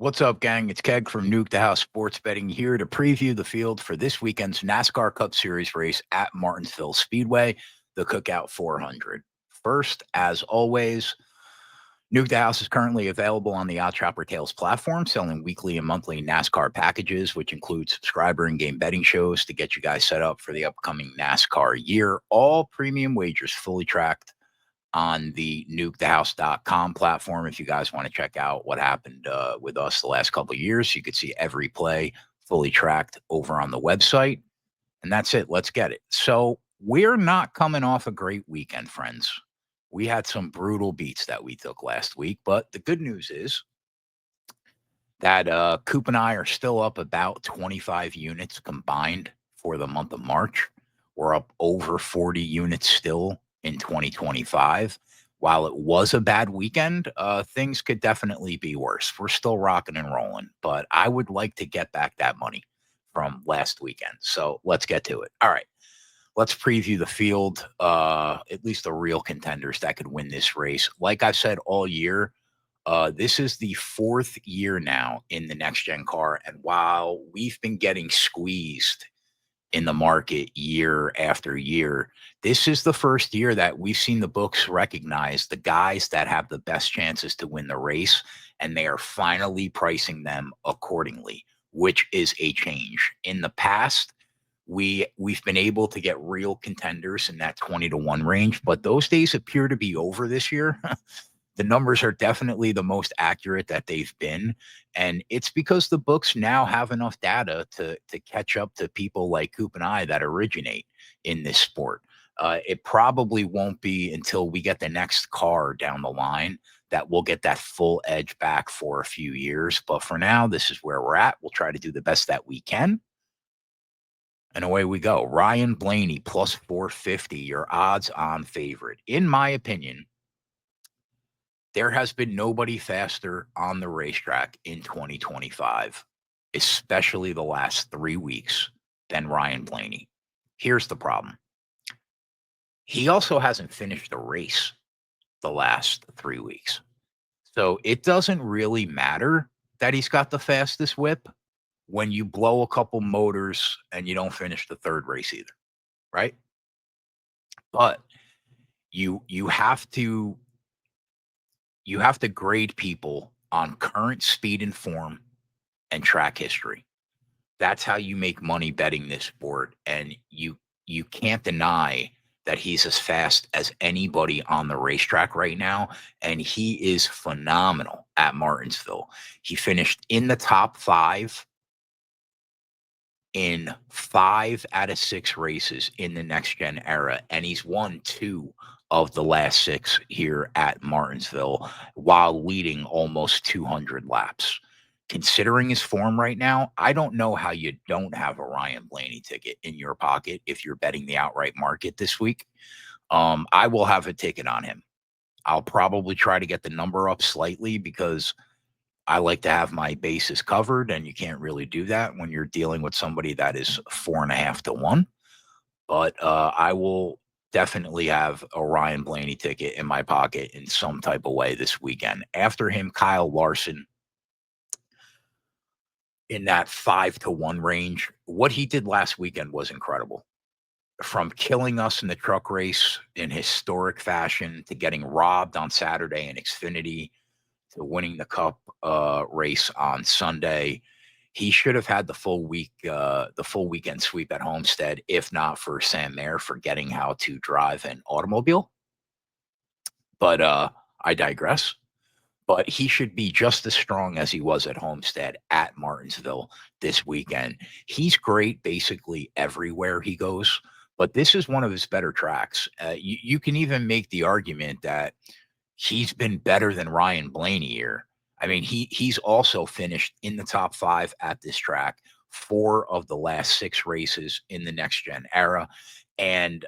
What's up, gang? It's Keg from Nuke the House Sports Betting here to preview the field for this weekend's NASCAR Cup Series race at Martinsville Speedway, the Cookout 400. First, as always, Nuke the House is currently available on the OddsShopper Tales platform, selling weekly and monthly NASCAR packages, which include subscriber and game betting shows to get you guys set up for the upcoming NASCAR year. All premium wagers fully tracked on the nukethehouse.com platform. If you guys want to check out what happened with us the last couple of years, you could see every play fully tracked over on the website. And that's it. Let's get it. So we're not coming off a great weekend, friends. We had some brutal beats that we took last week, but the good news is that Coop and I are still up about 25 units combined for the month of March. We're up over 40 units still in 2025. While it was a bad weekend, things could definitely be worse. We're still rocking and rolling, but I would like to get back that money from last weekend. So let's get to it. All right. Let's preview the field, at least the real contenders that could win this race. Like I've said all year, this is the fourth year now in the next gen car. And while we've been getting squeezed in the market year after year, this is the first year that we've seen the books recognize the guys that have the best chances to win the race, and they are finally pricing them accordingly, which is a change. In the past, we've been able to get real contenders in that 20-1 range, but those days appear to be over this year. The numbers are definitely the most accurate that they've been. And it's because the books now have enough data to catch up to people like Coop and I that originate in this sport. It probably won't be until we get the next car down the line that we'll get that full edge back for a few years. But for now, this is where we're at. We'll try to do the best that we can. And away we go. Ryan Blaney plus 450, your odds on favorite. In my opinion, there has been nobody faster on the racetrack in 2025, especially the last 3 weeks, than Ryan Blaney. Here's the problem. He also hasn't finished a race the last 3 weeks. So it doesn't really matter that he's got the fastest whip when you blow a couple motors and you don't finish the third race either, right? But you have to grade people on current speed and form and track history. That's how you make money betting this sport. And you can't deny that he's as fast as anybody on the racetrack right now. And he is phenomenal at Martinsville. He finished in the top 5 in 5 out of 6 races in the next gen era. And he's won 2 of the last 6 here at Martinsville while leading almost 200 laps. Considering his form right now, I don't know how you don't have a Ryan Blaney ticket in your pocket if you're betting the outright market this week. I will have a ticket on him. I'll probably try to get the number up slightly because I like to have my bases covered, and you can't really do that when you're dealing with somebody that is 4.5 to 1. But I will definitely have a Ryan Blaney ticket in my pocket in some type of way this weekend. After him, Kyle Larson in that 5 to 1 range. What he did last weekend was incredible. From killing us in the truck race in historic fashion to getting robbed on Saturday in Xfinity to winning the Cup race on Sunday. He should have had the full weekend sweep at Homestead, if not for Sam Mayer forgetting how to drive an automobile. But I digress. But he should be just as strong as he was at Homestead at Martinsville this weekend. He's great basically everywhere he goes, but this is one of his better tracks. You can even make the argument that he's been better than Ryan Blaney here. I mean, he's also finished in the top 5 at this track 4 of the last 6 races in the next gen era. And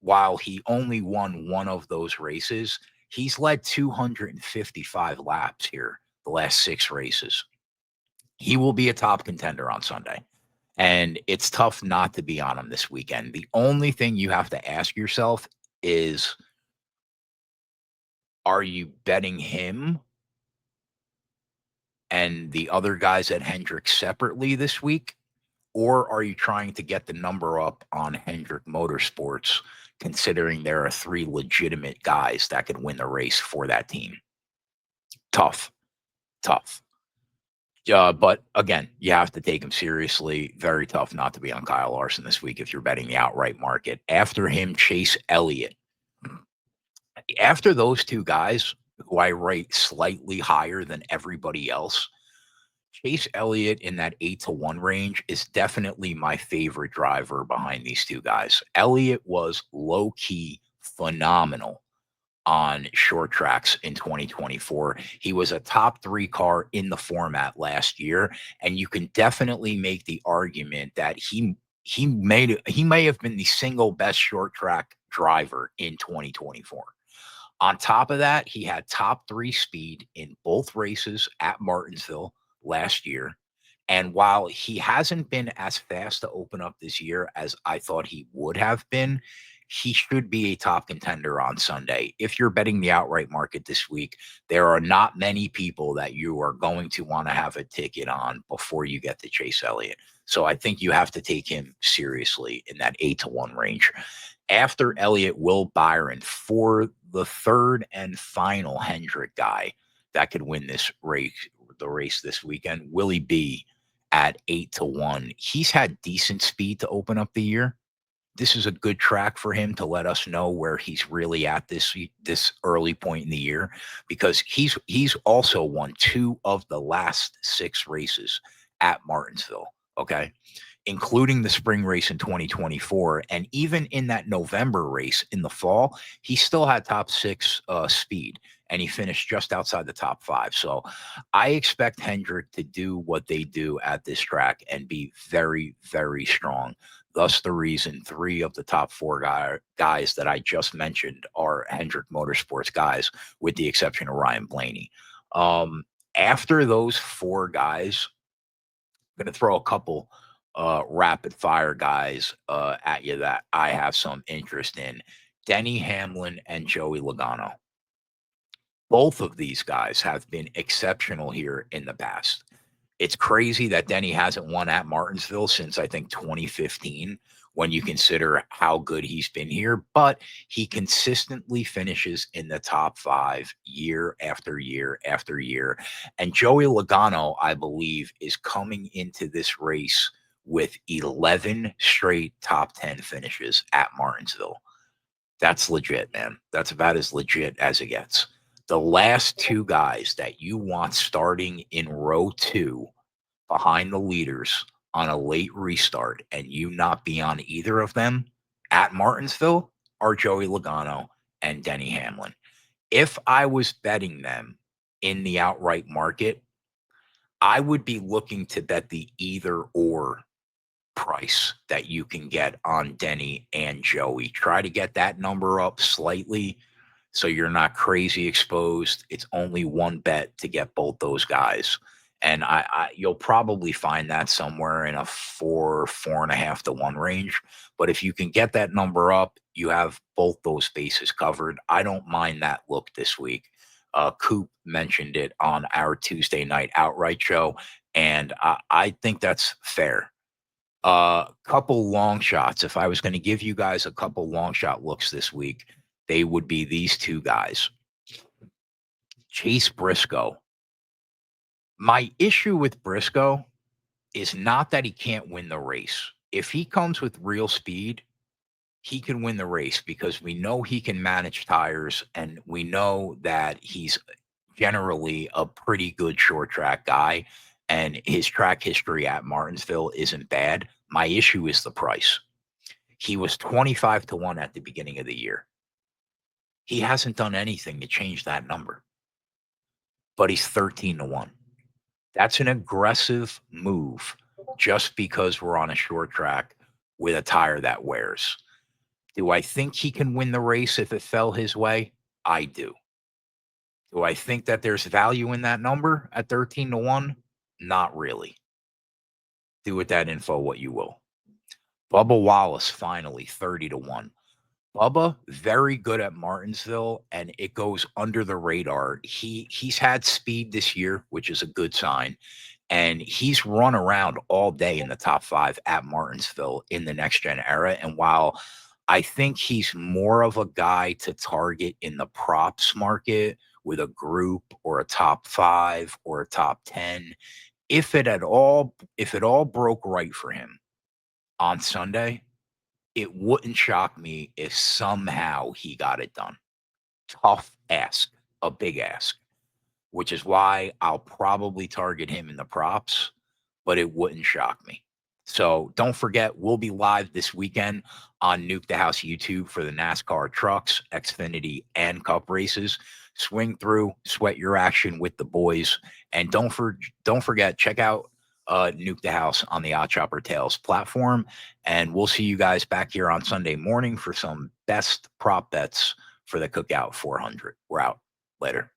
while he only won 1 of those races, he's led 255 laps here the last 6 races. He will be a top contender on Sunday. And it's tough not to be on him this weekend. The only thing you have to ask yourself is, are you betting him and the other guys at Hendrick separately this week? Or are you trying to get the number up on Hendrick Motorsports, considering there are three legitimate guys that could win the race for that team? Tough, tough. But again, you have to take him seriously. Very tough not to be on Kyle Larson this week if you're betting the outright market. After him, Chase Elliott. After those two guys, who I rate slightly higher than everybody else, Chase Elliott in that 8-1 range is definitely my favorite driver behind these two guys. Elliott was low key phenomenal on short tracks in 2024. He was a top 3 car in the format last year, and you can definitely make the argument that he may have been the single best short track driver in 2024. On top of that, he had top 3 speed in both races at Martinsville last year. And while he hasn't been as fast to open up this year as I thought he would have been, he should be a top contender on Sunday. If you're betting the outright market this week, there are not many people that you are going to want to have a ticket on before you get to Chase Elliott. So I think you have to take him seriously in that 8-1 range. After Elliott, Will Byron for the third and final Hendrick guy that could win this race, the race this weekend. Willie B at 8-1. He's had decent speed to open up the year. This is a good track for him to let us know where he's really at this early point in the year, because he's also won 2 of the last 6 races at Martinsville. Okay, including the spring race in 2024. And even in that November race in the fall, he still had top 6 speed, and he finished just outside the top 5. So I expect Hendrick to do what they do at this track and be very, very strong. Thus, the reason 3 of the top 4 guys that I just mentioned are Hendrick Motorsports guys, with the exception of Ryan Blaney. After those 4 guys, I'm going to throw a couple rapid fire guys at you that I have some interest in. Denny Hamlin and Joey Logano. Both of these guys have been exceptional here in the past. It's crazy that Denny hasn't won at Martinsville since, I think, 2015, when you consider how good he's been here, but he consistently finishes in the top 5 year after year after year. And Joey Logano, I believe, is coming into this race with 11 straight top 10 finishes at Martinsville. That's legit, man. That's about as legit as it gets. The last 2 guys that you want starting in row 2 behind the leaders on a late restart, and you not be on either of them at Martinsville, are Joey Logano and Denny Hamlin. If I was betting them in the outright market, I would be looking to bet the either or price that you can get on Denny and Joey. Try to get that number up slightly so you're not crazy exposed. It's only one bet to get both those guys. And you'll probably find that somewhere in a 4.5 to 1 range. But if you can get that number up, you have both those bases covered. I don't mind that look this week. Coop mentioned it on our Tuesday night outright show, and I think that's fair. Couple long shots. If I was going to give you guys a couple long shot looks this week, they would be these 2 guys. Chase Briscoe. My issue with Briscoe is not that he can't win the race. If he comes with real speed, he can win the race, because we know he can manage tires, and we know that he's generally a pretty good short track guy, and his track history at Martinsville isn't bad. My issue is the price. He was 25-1 at the beginning of the year. He hasn't done anything to change that number, but he's 13-1. That's an aggressive move just because we're on a short track with a tire that wears. Do I think he can win the race if it fell his way? I do. Do I think that there's value in that number at 13-1? Not really. Do with that info what you will. Bubba Wallace, finally, 30-1. Bubba, very good at Martinsville, and it goes under the radar. He's had speed this year, which is a good sign, and he's run around all day in the top 5 at Martinsville in the next gen era, and while I think he's more of a guy to target in the props market with a group or a top 5 or a top 10, if it all broke right for him on Sunday, it wouldn't shock me if somehow he got it done. Tough ask, a big ask, which is why I'll probably target him in the props, but it wouldn't shock me. So don't forget, we'll be live this weekend on Nuke the House YouTube for the NASCAR trucks, Xfinity, and Cup races. Swing through, sweat your action with the boys, and don't forget, check out Nuke the House on the Odd Chopper Tales platform. And we'll see you guys back here on Sunday morning for some best prop bets for the Cookout 400. We're out. Later.